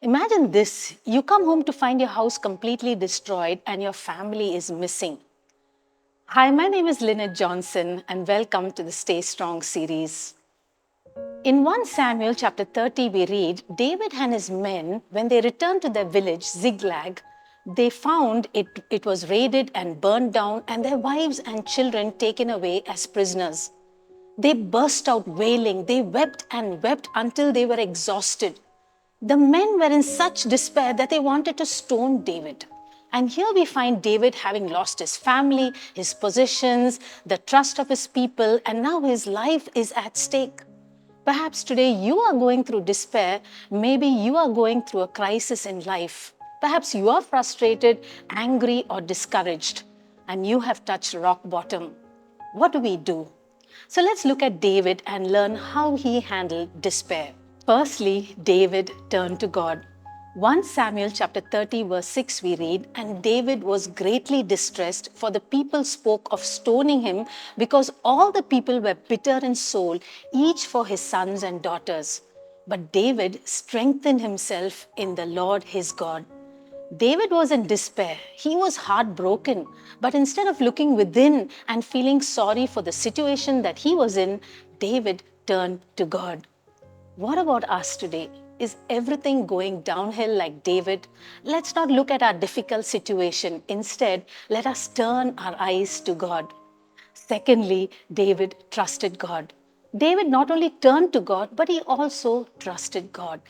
Imagine this, you come home to find your house completely destroyed and your family is missing. Hi, my name is Lynette Johnson and welcome to the Stay Strong series. In 1 Samuel chapter 30, we read, David and his men, when they returned to their village, Ziklag, they found it was raided and burned down and their wives and children taken away as prisoners. They burst out wailing. They wept and wept until they were exhausted. The men were in such despair that they wanted to stone David. And here we find David having lost his family, his possessions, the trust of his people, and now his life is at stake. Perhaps today you are going through despair. Maybe you are going through a crisis in life. Perhaps you are frustrated, angry, or discouraged, and you have touched rock bottom. What do we do? So let's look at David and learn how he handled despair. Firstly, David turned to God. 1 Samuel chapter 30 verse 6 we read, and David was greatly distressed, for the people spoke of stoning him because all the people were bitter in soul, each for his sons and daughters. But David strengthened himself in the Lord his God. David was in despair. He was heartbroken. But instead of looking within and feeling sorry for the situation that he was in, David turned to God. What about us today? Is everything going downhill like David? Let's not look at our difficult situation. Instead, let us turn our eyes to God. Secondly, David trusted God. David not only turned to God, but he also trusted God.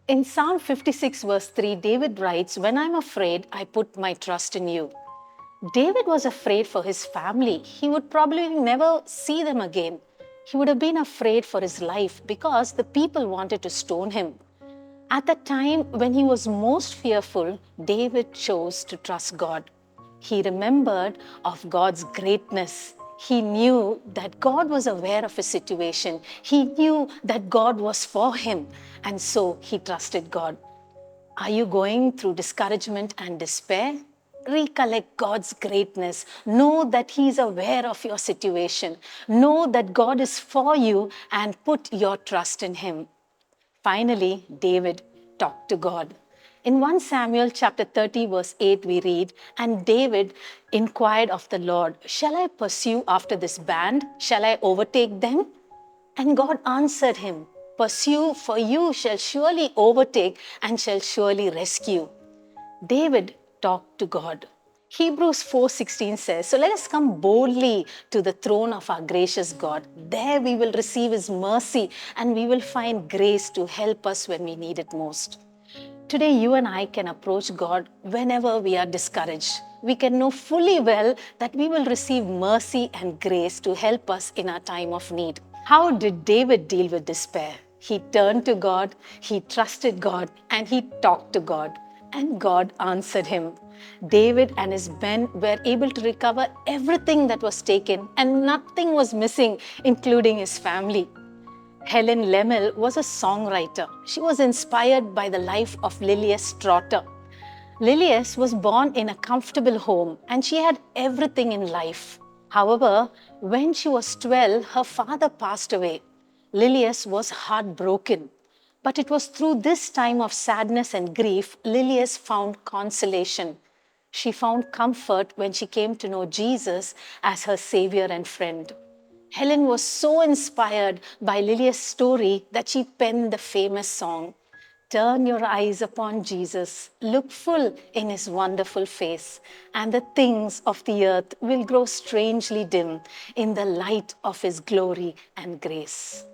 In Psalm 56 verse 3, David writes, when I'm afraid, I put my trust in you. David was afraid for his family. He would probably never see them again. He would have been afraid for his life because the people wanted to stone him. At the time when he was most fearful, David chose to trust God. He remembered of God's greatness. He knew that God was aware of his situation. He knew that God was for him, and so he trusted God. Are you going through discouragement and despair? Recollect God's greatness. Know that He is aware of your situation. Know that God is for you and put your trust in Him. Finally, David talked to God. In 1 Samuel chapter 30 verse 8 we read, and David inquired of the Lord, shall I pursue after this band? Shall I overtake them? And God answered him, pursue, for you shall surely overtake and shall surely rescue. David talked to God. Hebrews 4:16 says, so let us come boldly to the throne of our gracious God. There we will receive His mercy and we will find grace to help us when we need it most. Today, you and I can approach God whenever we are discouraged. We can know fully well that we will receive mercy and grace to help us in our time of need. How did David deal with despair? He turned to God, he trusted God, and he talked to God. And God answered him. David and his men were able to recover everything that was taken, and nothing was missing, including his family. Helen Lemmel was a songwriter. She was inspired by the life of Lilias Trotter. Lilias was born in a comfortable home and she had everything in life. However, when she was 12, her father passed away. Lilias was heartbroken. But it was through this time of sadness and grief, Lilias found consolation. She found comfort when she came to know Jesus as her Savior and friend. Helen was so inspired by Lilia's story that she penned the famous song, turn your eyes upon Jesus, look full in His wonderful face, and the things of the earth will grow strangely dim in the light of His glory and grace.